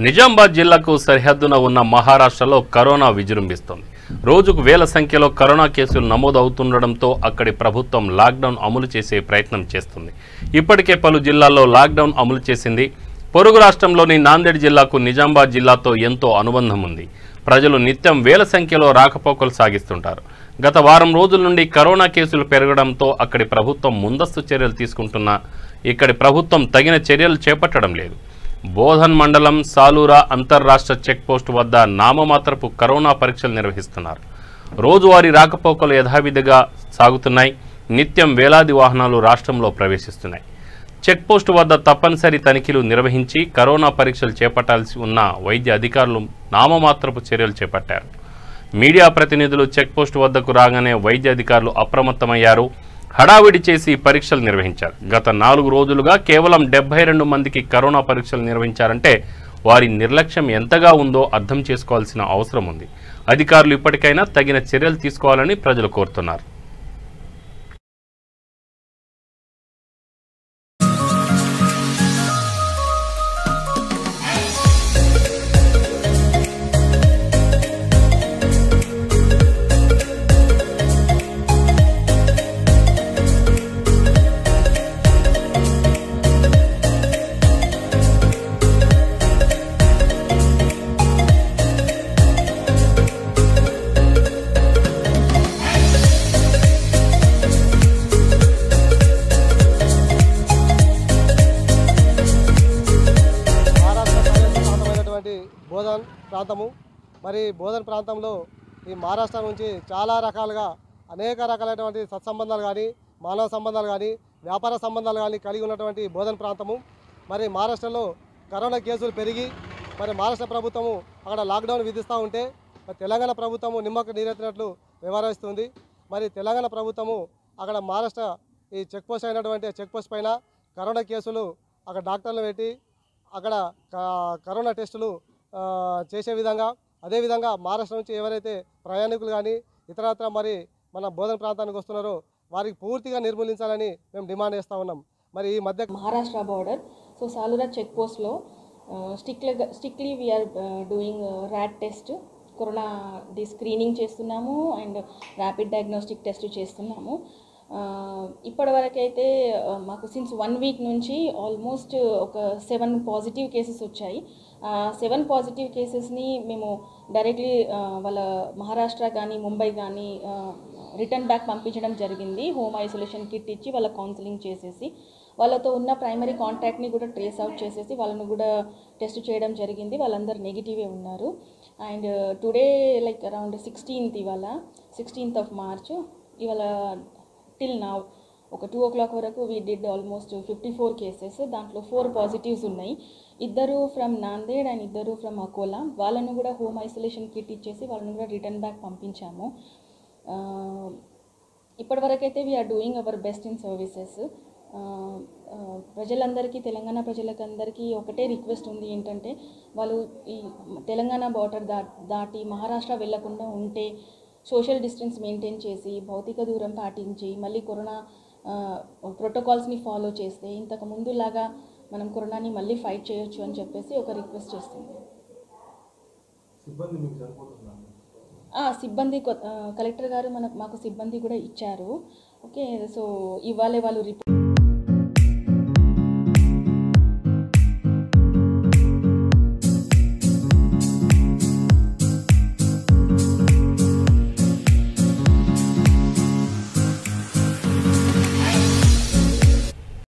నిజామాబాద్ జిల్లాకు సరిహద్దున ఉన్న మహారాష్ట్రలో కరోనా విజృంభిస్తోంది. రోజుకు వేల సంఖ్యలో కరోనా కేసులు నమోదవుతుండడంతో అక్కడి ప్రభుత్వం లాక్డౌన్ అమలు చేసే ప్రయత్నం చేస్తుంది. ఇప్పటికే పలు జిల్లాల్లో లాక్డౌన్ అమలు చేసింది. పొరుగు రాష్ట్రంలోని నాందేడ్ జిల్లాకు నిజామాబాద్ జిల్లాతో ఎంతో అనుబంధం ఉంది. ప్రజలు నిత్యం వేల సంఖ్యలో రాకపోకలు సాగిస్తుంటారు. గత వారం రోజుల నుండి కరోనా కేసులు పెరగడంతో అక్కడి ప్రభుత్వం ముందస్తు చర్యలు తీసుకుంటున్నా ఇక్కడి ప్రభుత్వం తగిన చర్యలు చేపట్టడం లేదు. బోధన్ మండలం సాలూరా అంతర్రాష్ట్ర చెక్పోస్ట్ వద్ద నామమాత్రపు కరోనా పరీక్షలు నిర్వహిస్తున్నారు. రోజువారీ రాకపోకలు యథావిధిగా సాగుతున్నాయి. నిత్యం వేలాది వాహనాలు రాష్ట్రంలో ప్రవేశిస్తున్నాయి. చెక్పోస్ట్ వద్ద తప్పనిసరి తనిఖీలు నిర్వహించి కరోనా పరీక్షలు చేపట్టాల్సి ఉన్న వైద్య అధికారులు నామమాత్రపు చర్యలు చేపట్టారు. మీడియా ప్రతినిధులు చెక్పోస్ట్ వద్దకు రాగానే వైద్య అధికారులు అప్రమత్తమయ్యారు. హడావిడి చేసి పరీక్షలు నిర్వహించారు. గత 4 రోజులుగా కేవలం 72 మందికి కరోనా పరీక్షలు నిర్వహించారంటే వారి నిర్లక్ష్యం ఎంతగా ఉందో అర్థం చేసుకోవాల్సిన అవసరం ఉంది. అధికారులు ఇప్పటికైనా తగిన చర్యలు తీసుకోవాలని ప్రజలు కోరుతున్నారు. బోధన్ ప్రాంతము మరి బోధన్ ప్రాంతంలో ఈ మహారాష్ట్ర నుంచి చాలా రకాలుగా అనేక రకాలైనటువంటి సత్సంబంధాలు కానీ మానవ సంబంధాలు కానీ వ్యాపార సంబంధాలు కానీ కలిగి ఉన్నటువంటి బోధన్ ప్రాంతము. మరి మహారాష్ట్రలో కరోనా కేసులు పెరిగి మరి మహారాష్ట్ర ప్రభుత్వము అక్కడ లాక్డౌన్ విధిస్తూ ఉంటే తెలంగాణ ప్రభుత్వము నిమ్మకు నీరెత్తినట్లు వ్యవహరిస్తుంది. మరి తెలంగాణ ప్రభుత్వము అక్కడ మహారాష్ట్ర ఈ చెక్ పోస్ట్ అయినటువంటి చెక్ పోస్ట్ పైన కరోనా కేసులు అక్కడ డాక్టర్లు పెట్టి అక్కడ కరోనా టెస్టులు చేసే విధంగా అదేవిధంగా మహారాష్ట్ర నుంచి ఎవరైతే ప్రయాణికులు కానీ ఇతరత్ర మరి మన బోధన ప్రాంతానికి వస్తున్నారో వారికి పూర్తిగా నిర్మూలించాలని మేము డిమాండ్ చేస్తూ ఉన్నాం. మరి ఈ మధ్య Maharashtra border so Salura check పోస్ట్లో strictly we're doing RAT test, corona screening చేస్తున్నాము అండ్ ర్యాపిడ్ డయాగ్నోస్టిక్ టెస్ట్ చేస్తున్నాము. ఇప్పటివరకైతే మాకు సిన్స్ 1 వీక్ నుంచి ఆల్మోస్ట్ ఒక 7 పాజిటివ్ కేసెస్ వచ్చాయి. 7 పాజిటివ్ కేసెస్ని మేము డైరెక్ట్లీ వాళ్ళ మహారాష్ట్ర కానీ ముంబై కానీ రిటర్న్ బ్యాక్ పంపించడం జరిగింది. హోమ్ ఐసోలేషన్ కిట్ ఇచ్చి వాళ్ళ కౌన్సిలింగ్ చేసేసి వాళ్ళతో ఉన్న ప్రైమరీ కాంటాక్ట్ని కూడా ట్రేస్ అవుట్ చేసేసి వాళ్ళను కూడా టెస్ట్ చేయడం జరిగింది. వాళ్ళందరూ నెగిటివే ఉన్నారు. And today like around 16th of March ఇవాళ టిల్ నౌ ఒక 2 o'clock వరకు వీ డిడ్ ఆల్మోస్ట్ 54 కేసెస్. దాంట్లో 4 పాజిటివ్స్ ఉన్నాయి. 2 from Nanded and 2 from Akola. వాళ్ళను కూడా హోమ్ ఐసోలేషన్ కిట్ ఇచ్చేసి వాళ్ళను కూడా రిటర్న్ బ్యాక్ పంపించాము. ఇప్పటివరకైతే we're doing our best in services. ప్రజలందరికీ తెలంగాణ ప్రజలకందరికీ ఒకటే రిక్వెస్ట్ ఉంది, ఏంటంటే వాళ్ళు ఈ తెలంగాణ బార్డర్ దాటి మహారాష్ట్ర వెళ్లకుండా ఉంటే సోషల్ డిస్టెన్స్ మెయింటైన్ చేసి భౌతిక దూరం పాటించి మళ్ళీ కరోనా ప్రోటోకాల్స్ని ఫాలో చేస్తే ఇంతకు ముందులాగా మనం కరోనాని మళ్ళీ ఫైట్ చేయొచ్చు అని చెప్పేసి ఒక రిక్వెస్ట్ చేస్తుంది. సిబ్బంది కలెక్టర్ గారు మాకు సిబ్బంది కూడా ఇచ్చారు. ఓకే, సో ఇవాళ వాళ్ళు రిపోర్ట్